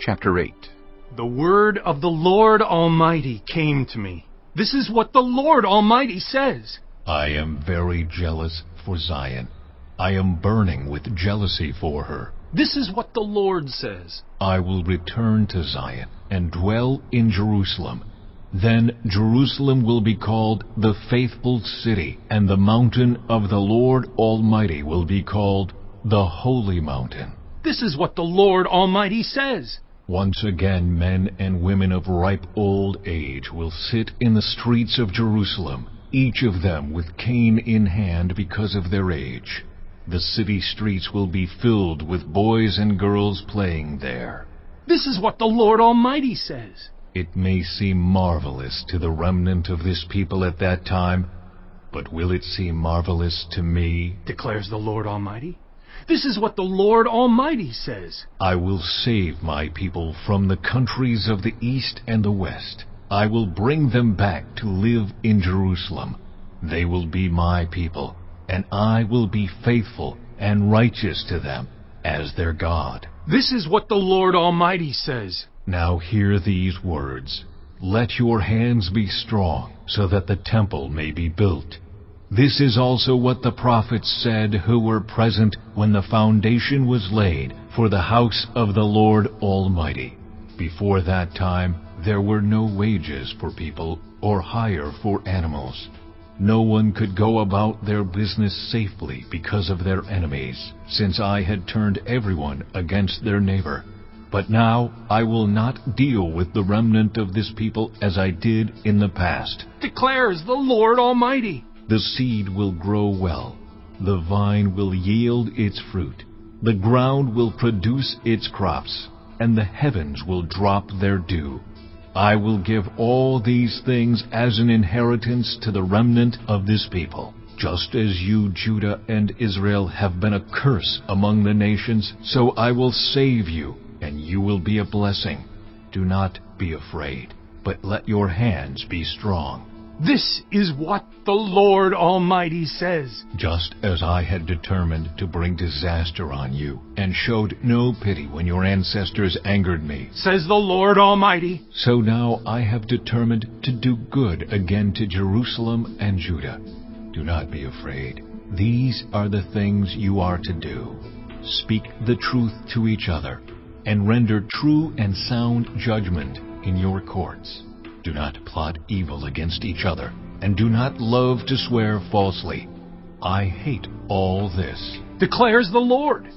Chapter 8. The word of the Lord Almighty came to me. This is what the Lord Almighty says. I am very jealous for Zion. I am burning with jealousy for her. This is what the Lord says. I will return to Zion and dwell in Jerusalem. Then Jerusalem will be called the faithful city, and the mountain of the Lord Almighty will be called the holy mountain. This is what the Lord Almighty says. Once again men and women of ripe old age will sit in the streets of Jerusalem, each of them with cane in hand because of their age. The city streets will be filled with boys and girls playing there. This is what the Lord Almighty says. It may seem marvelous to the remnant of this people at that time, but will it seem marvelous to me? Declares the Lord Almighty. This is what the Lord Almighty says. I will save my people from the countries of the east and the west. I will bring them back to live in Jerusalem. They will be my people, and I will be faithful and righteous to them as their God. This is what the Lord Almighty says. Now hear these words. Let your hands be strong, so that the temple may be built. This is also what the prophets said who were present when the foundation was laid for the house of the Lord Almighty. Before that time, there were no wages for people or hire for animals. No one could go about their business safely because of their enemies, since I had turned everyone against their neighbor. But now I will not deal with the remnant of this people as I did in the past, declares the Lord Almighty. The seed will grow well, the vine will yield its fruit, the ground will produce its crops, and the heavens will drop their dew. I will give all these things as an inheritance to the remnant of this people. Just as you, Judah and Israel, have been a curse among the nations, so I will save you, and you will be a blessing. Do not be afraid, but let your hands be strong. This is what the Lord Almighty says. Just as I had determined to bring disaster on you, and showed no pity when your ancestors angered me, says the Lord Almighty, so now I have determined to do good again to Jerusalem and Judah. Do not be afraid. These are the things you are to do. Speak the truth to each other, and render true and sound judgment in your courts. Do not plot evil against each other, and do not love to swear falsely. I hate all this, declares the Lord.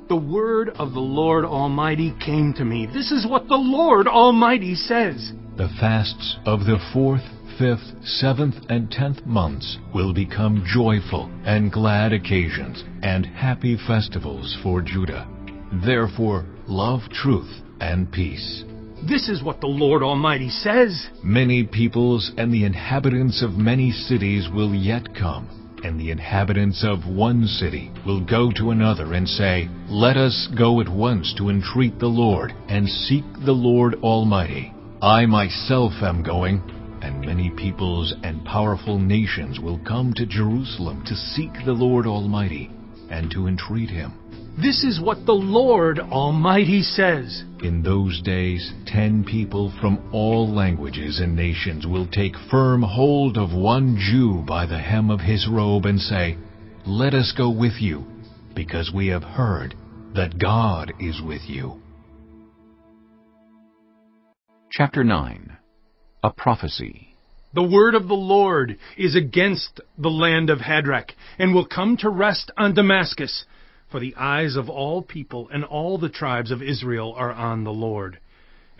The word of the Lord Almighty came to me. This is what the Lord Almighty says. The fasts of the 4th, 5th, 7th, and 10th months will become joyful and glad occasions and happy festivals for Judah. Therefore, love truth and peace. This is what the Lord Almighty says. Many peoples and the inhabitants of many cities will yet come, and the inhabitants of one city will go to another and say, Let us go at once to entreat the Lord and seek the Lord Almighty. I myself am going, and many peoples and powerful nations will come to Jerusalem to seek the Lord Almighty and to entreat Him. This is what the Lord Almighty says. In those days, 10 people from all languages and nations will take firm hold of one Jew by the hem of his robe and say, Let us go with you, because we have heard that God is with you. Chapter 9. A Prophecy. The word of the Lord is against the land of Hadrach, and will come to rest on Damascus. For the eyes of all people and all the tribes of Israel are on the Lord.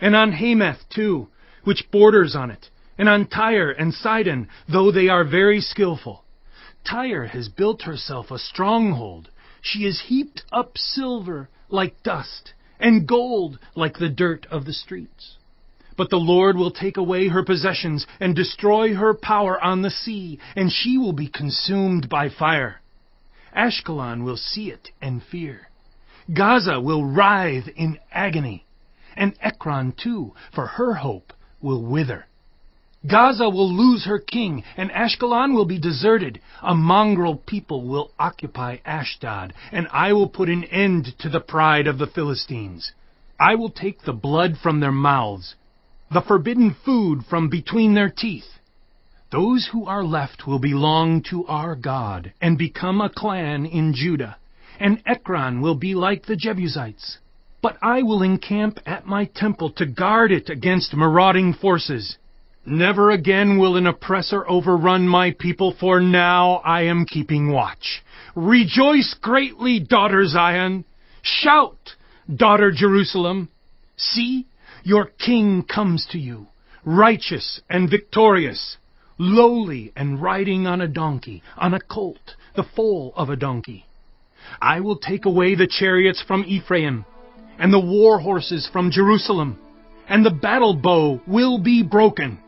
And on Hamath too, which borders on it, and on Tyre and Sidon, though they are very skillful. Tyre has built herself a stronghold. She has heaped up silver like dust, and gold like the dirt of the streets. But the Lord will take away her possessions, and destroy her power on the sea, and she will be consumed by fire. Ashkelon will see it and fear. Gaza will writhe in agony, and Ekron too, for her hope will wither. Gaza will lose her king, and Ashkelon will be deserted. A mongrel people will occupy Ashdod, and I will put an end to the pride of the Philistines. I will take the blood from their mouths, the forbidden food from between their teeth. Those who are left will belong to our God and become a clan in Judah, and Ekron will be like the Jebusites. But I will encamp at my temple to guard it against marauding forces. Never again will an oppressor overrun my people, for now I am keeping watch. Rejoice greatly, daughter Zion! Shout, daughter Jerusalem! See, your king comes to you, righteous and victorious, lowly and riding on a donkey, on a colt, the foal of a donkey. I will take away the chariots from Ephraim, and the war horses from Jerusalem, and the battle bow will be broken.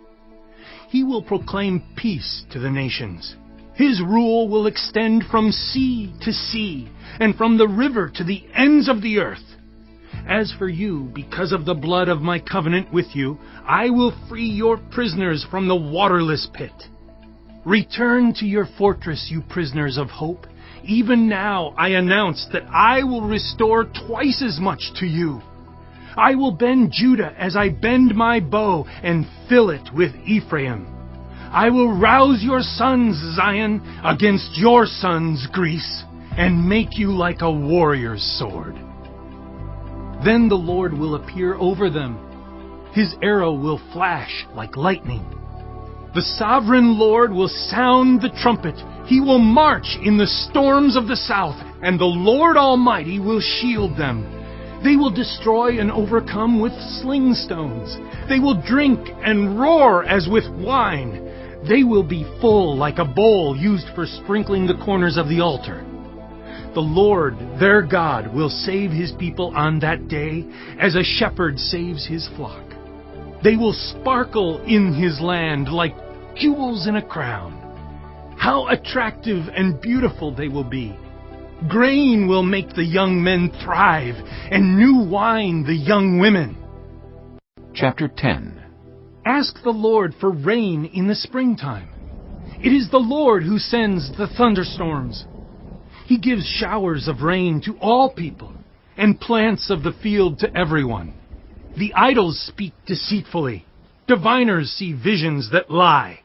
He will proclaim peace to the nations. His rule will extend from sea to sea, and from the river to the ends of the earth. As for you, because of the blood of my covenant with you, I will free your prisoners from the waterless pit. Return to your fortress, you prisoners of hope. Even now I announce that I will restore twice as much to you. I will bend Judah as I bend my bow and fill it with Ephraim. I will rouse your sons, Zion, against your sons, Greece, and make you like a warrior's sword. Then the Lord will appear over them. His arrow will flash like lightning. The sovereign Lord will sound the trumpet. He will march in the storms of the south, and the Lord Almighty will shield them. They will destroy and overcome with sling stones. They will drink and roar as with wine. They will be full like a bowl used for sprinkling the corners of the altar. The Lord, their God, will save his people on that day as a shepherd saves his flock. They will sparkle in his land like jewels in a crown. How attractive and beautiful they will be. Grain will make the young men thrive, and new wine the young women. Chapter 10. Ask the Lord for rain in the springtime. It is the Lord who sends the thunderstorms. He gives showers of rain to all people, and plants of the field to everyone. The idols speak deceitfully. Diviners see visions that lie.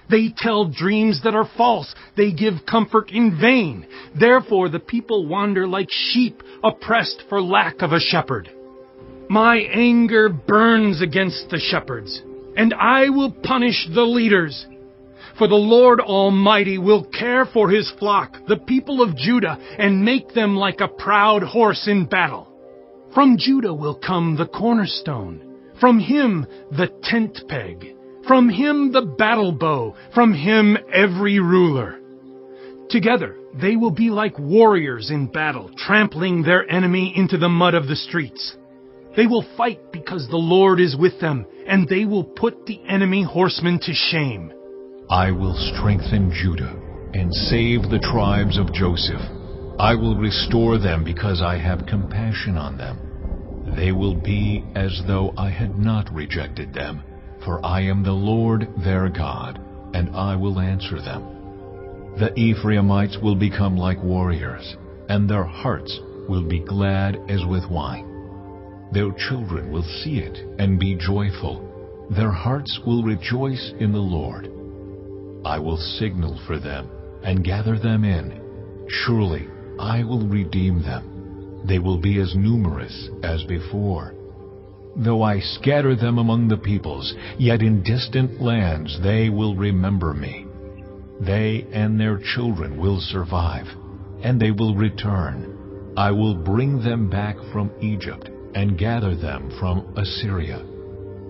They tell dreams that are false. They give comfort in vain. Therefore the people wander like sheep, oppressed for lack of a shepherd. My anger burns against the shepherds, and I will punish the leaders. For the Lord Almighty will care for his flock, the people of Judah, and make them like a proud horse in battle. From Judah will come the cornerstone, from him the tent peg. From him the battle bow, from him every ruler. Together they will be like warriors in battle, trampling their enemy into the mud of the streets. They will fight because the Lord is with them, and they will put the enemy horsemen to shame. I will strengthen Judah and save the tribes of Joseph. I will restore them because I have compassion on them. They will be as though I had not rejected them. For I am the Lord their God, and I will answer them. The Ephraimites will become like warriors, and their hearts will be glad as with wine. Their children will see it and be joyful. Their hearts will rejoice in the Lord. I will signal for them and gather them in. Surely I will redeem them. They will be as numerous as before. Though I scatter them among the peoples, yet in distant lands they will remember me. They and their children will survive, and they will return. I will bring them back from Egypt and gather them from Assyria.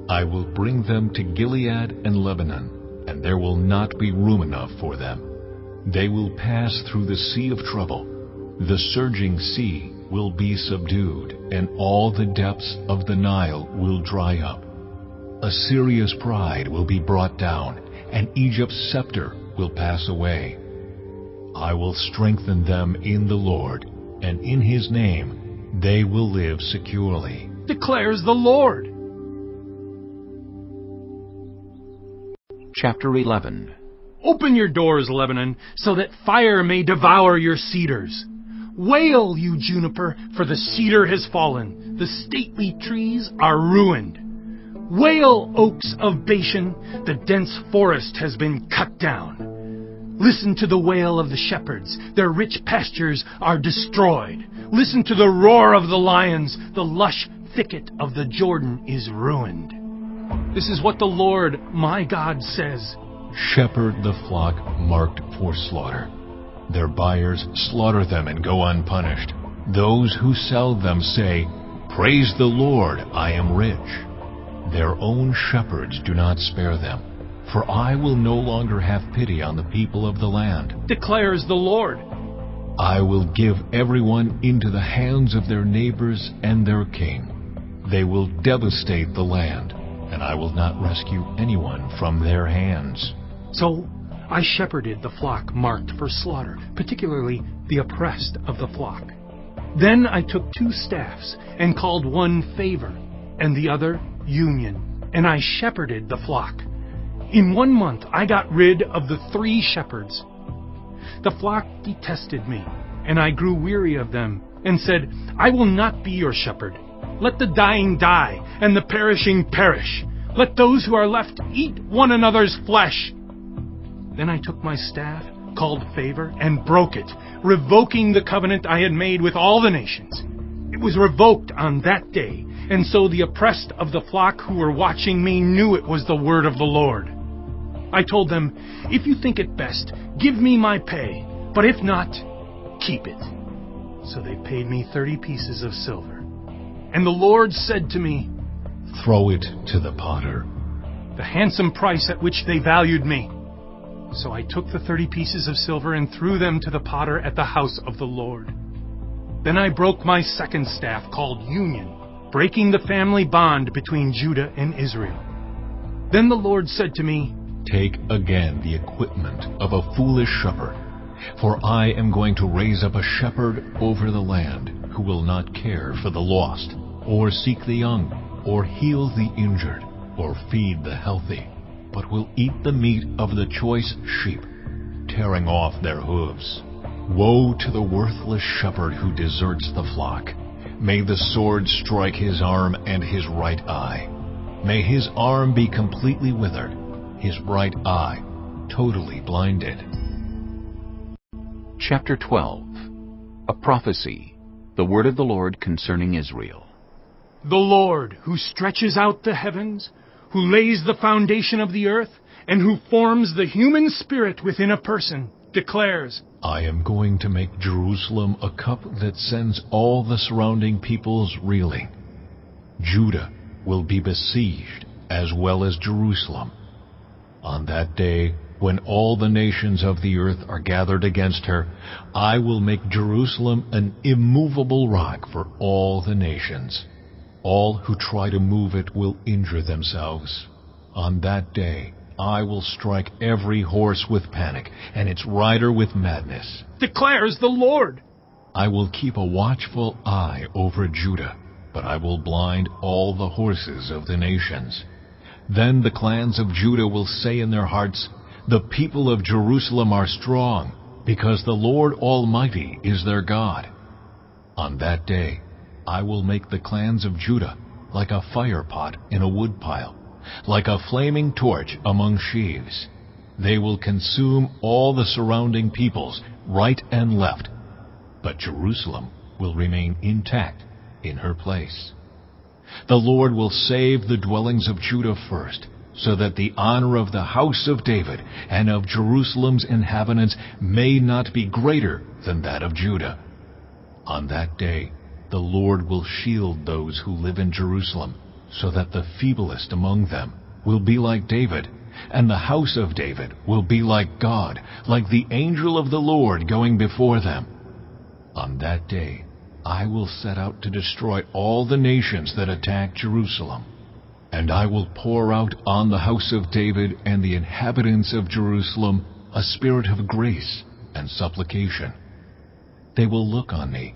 I will bring them to Gilead and Lebanon, and there will not be room enough for them. They will pass through the sea of trouble. The surging sea will be subdued, and all the depths of the Nile will dry up. Assyria's pride will be brought down, and Egypt's scepter will pass away. I will strengthen them in the Lord, and in his name they will live securely, declares the Lord. Chapter 11. Open your doors, Lebanon, so that fire may devour your cedars. Wail, you juniper, for the cedar has fallen. The stately trees are ruined. Wail, oaks of Bashan, the dense forest has been cut down. Listen to the wail of the shepherds. Their rich pastures are destroyed. Listen to the roar of the lions. The lush thicket of the Jordan is ruined. This is what the Lord, my God, says. Shepherd the flock marked for slaughter. Their buyers slaughter them and go unpunished. Those who sell them say, "Praise the Lord, I am rich." Their own shepherds do not spare them, for I will no longer have pity on the people of the land, declares the Lord. I will give everyone into the hands of their neighbors and their king. They will devastate the land, and I will not rescue anyone from their hands. So I shepherded the flock marked for slaughter, particularly the oppressed of the flock. Then I took 2 staffs and called one Favor and the other Union, and I shepherded the flock. In 1 month I got rid of the 3 shepherds. The flock detested me, and I grew weary of them, and said, "I will not be your shepherd. Let the dying die, and the perishing perish. Let those who are left eat one another's flesh." Then I took my staff, called Favor, and broke it, revoking the covenant I had made with all the nations. It was revoked on that day, and so the oppressed of the flock who were watching me knew it was the word of the Lord. I told them, "If you think it best, give me my pay, but if not, keep it." So they paid me 30 pieces of silver. And the Lord said to me, "Throw it to the potter," the handsome price at which they valued me. So I took the 30 pieces of silver and threw them to the potter at the house of the Lord. Then I broke my 2nd staff, called Union, breaking the family bond between Judah and Israel. Then the Lord said to me, "Take again the equipment of a foolish shepherd, for I am going to raise up a shepherd over the land who will not care for the lost, or seek the young, or heal the injured, or feed the healthy, but will eat the meat of the choice sheep, tearing off their hooves. Woe to the worthless shepherd who deserts the flock. May the sword strike his arm and his right eye. May his arm be completely withered, his right eye totally blinded." Chapter 12. A prophecy. The word of the Lord concerning Israel. The Lord, who stretches out the heavens, who lays the foundation of the earth, and who forms the human spirit within a person, declares, "I am going to make Jerusalem a cup that sends all the surrounding peoples reeling. Judah will be besieged as well as Jerusalem. On that day, when all the nations of the earth are gathered against her, I will make Jerusalem an immovable rock for all the nations. All who try to move it will injure themselves. On that day, I will strike every horse with panic, and its rider with madness, declares the Lord. I will keep a watchful eye over Judah, but I will blind all the horses of the nations. Then the clans of Judah will say in their hearts, 'The people of Jerusalem are strong, because the Lord Almighty is their God.' On that day, I will make the clans of Judah like a fire pot in a woodpile, like a flaming torch among sheaves. They will consume all the surrounding peoples, right and left, but Jerusalem will remain intact in her place. The Lord will save the dwellings of Judah first, so that the honor of the house of David and of Jerusalem's inhabitants may not be greater than that of Judah. On that day, the Lord will shield those who live in Jerusalem, so that the feeblest among them will be like David, and the house of David will be like God, like the angel of the Lord going before them. On that day, I will set out to destroy all the nations that attack Jerusalem, and I will pour out on the house of David and the inhabitants of Jerusalem a spirit of grace and supplication. They will look on me,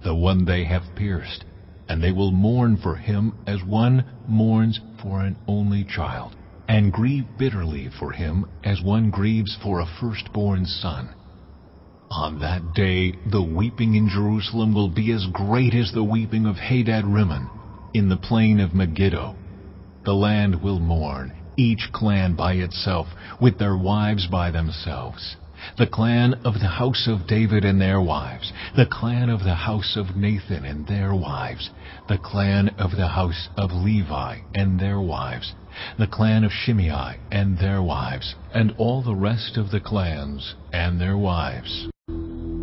the one they have pierced, and they will mourn for him as one mourns for an only child, and grieve bitterly for him as one grieves for a firstborn son. On that day the weeping in Jerusalem will be as great as the weeping of Hadad-rimmon in the plain of Megiddo. The land will mourn, each clan by itself, with their wives by themselves. The clan of the house of David and their wives, the clan of the house of Nathan and their wives, the clan of the house of Levi and their wives, the clan of Shimei and their wives, and all the rest of the clans and their wives.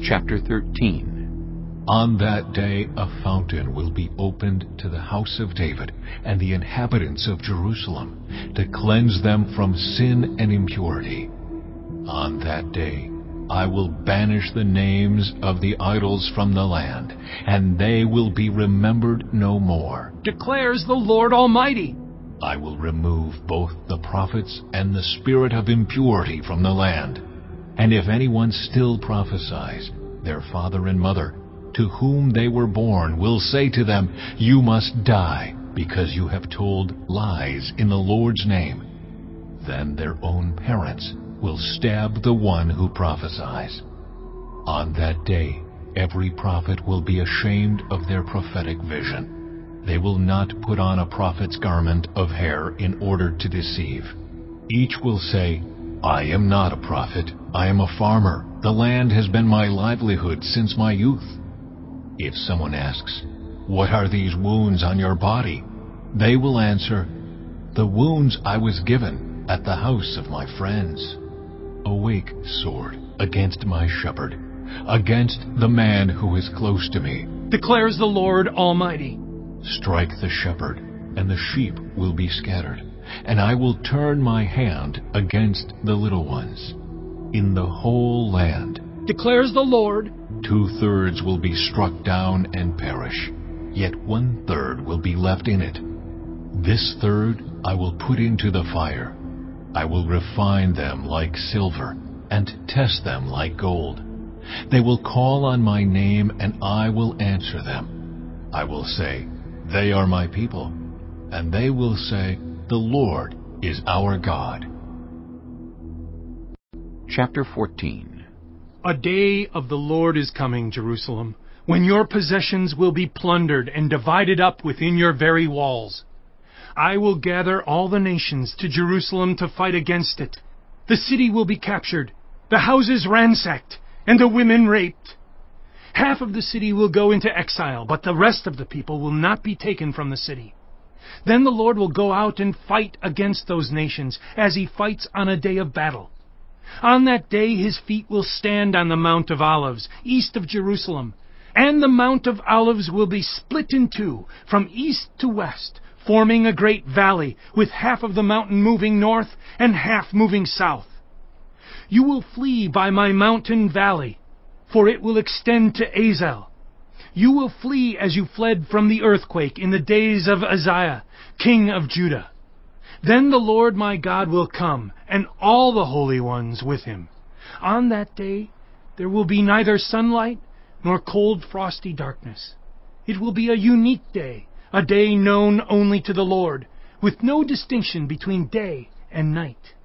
Chapter 13. On that day a fountain will be opened to the house of David and the inhabitants of Jerusalem, to cleanse them from sin and impurity. On that day I will banish the names of the idols from the land, and they will be remembered no more, declares the Lord Almighty. I will remove both the prophets and the spirit of impurity from the land. And if anyone still prophesies, their father and mother, to whom they were born, will say to them, "You must die, because you have told lies in the Lord's name," then their own parents will stab the one who prophesies. On that day, every prophet will be ashamed of their prophetic vision. They will not put on a prophet's garment of hair in order to deceive. Each will say, "I am not a prophet. I am a farmer. The land has been my livelihood since my youth." If someone asks, "What are these wounds on your body?" they will answer, "The wounds I was given at the house of my friends." Awake, sword, against my shepherd, against the man who is close to me, declares the Lord Almighty. Strike the shepherd, and the sheep will be scattered, and I will turn my hand against the little ones. In the whole land, declares the Lord, 2/3 will be struck down and perish, yet 1/3 will be left in it. This third I will put into the fire. I will refine them like silver, and test them like gold. They will call on my name, and I will answer them. I will say, "They are my people," and they will say, "The Lord is our God." Chapter 14. A day of the Lord is coming, Jerusalem, when your possessions will be plundered and divided up within your very walls. I will gather all the nations to Jerusalem to fight against it. The city will be captured, the houses ransacked, and the women raped. Half of the city will go into exile, but the rest of the people will not be taken from the city. Then the Lord will go out and fight against those nations, as he fights on a day of battle. On that day his feet will stand on the Mount of Olives, east of Jerusalem, and the Mount of Olives will be split in two, from east to west, forming a great valley, with half of the mountain moving north and half moving south. You will flee by my mountain valley, for it will extend to Azel. You will flee as you fled from the earthquake in the days of Uzziah, king of Judah. Then the Lord my God will come, and all the holy ones with him. On that day there will be neither sunlight nor cold frosty darkness. It will be a unique day, a day known only to the Lord, with no distinction between day and night.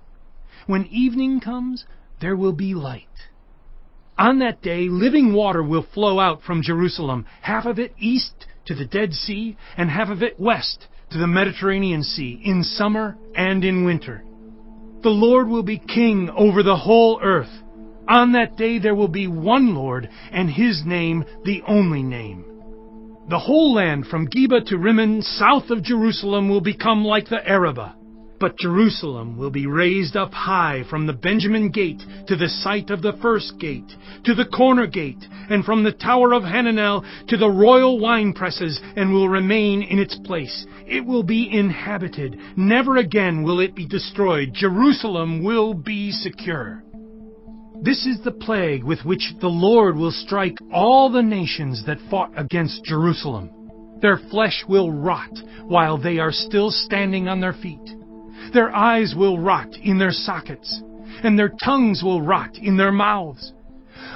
When evening comes, there will be light. On that day, living water will flow out from Jerusalem, half of it east to the Dead Sea, and half of it west to the Mediterranean Sea, in summer and in winter. The Lord will be king over the whole earth. On that day there will be one Lord, and his name the only name. The whole land from Geba to Rimmon, south of Jerusalem, will become like the Arabah. But Jerusalem will be raised up high from the Benjamin gate to the site of the first gate, to the corner gate, and from the tower of Hananel to the royal wine presses, and will remain in its place. It will be inhabited. Never again will it be destroyed. Jerusalem will be secure. This is the plague with which the Lord will strike all the nations that fought against Jerusalem. Their flesh will rot while they are still standing on their feet. Their eyes will rot in their sockets, and their tongues will rot in their mouths.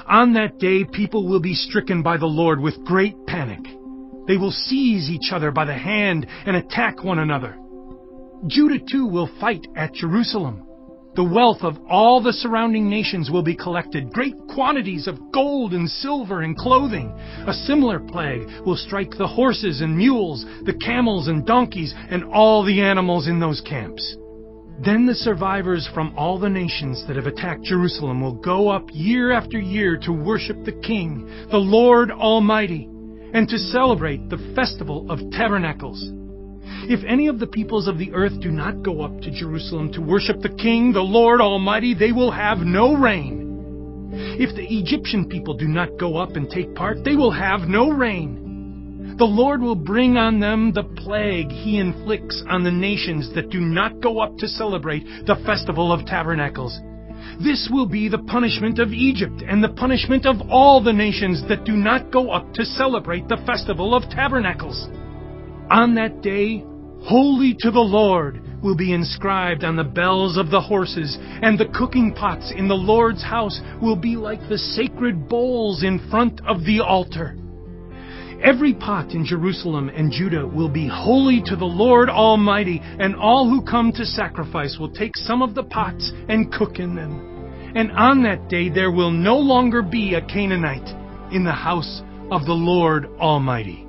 On that day people will be stricken by the Lord with great panic. They will seize each other by the hand and attack one another. Judah too will fight at Jerusalem. The wealth of all the surrounding nations will be collected, great quantities of gold and silver and clothing. A similar plague will strike the horses and mules, the camels and donkeys, and all the animals in those camps. Then the survivors from all the nations that have attacked Jerusalem will go up year after year to worship the King, the Lord Almighty, and to celebrate the Festival of Tabernacles. If any of the peoples of the earth do not go up to Jerusalem to worship the King, the Lord Almighty, they will have no rain. If the Egyptian people do not go up and take part, they will have no rain. The Lord will bring on them the plague He inflicts on the nations that do not go up to celebrate the Festival of Tabernacles. This will be the punishment of Egypt and the punishment of all the nations that do not go up to celebrate the Festival of Tabernacles. On that day, Holy to the Lord will be inscribed on the bells of the horses, and the cooking pots in the Lord's house will be like the sacred bowls in front of the altar. Every pot in Jerusalem and Judah will be holy to the Lord Almighty, and all who come to sacrifice will take some of the pots and cook in them. And on that day there will no longer be a Canaanite in the house of the Lord Almighty.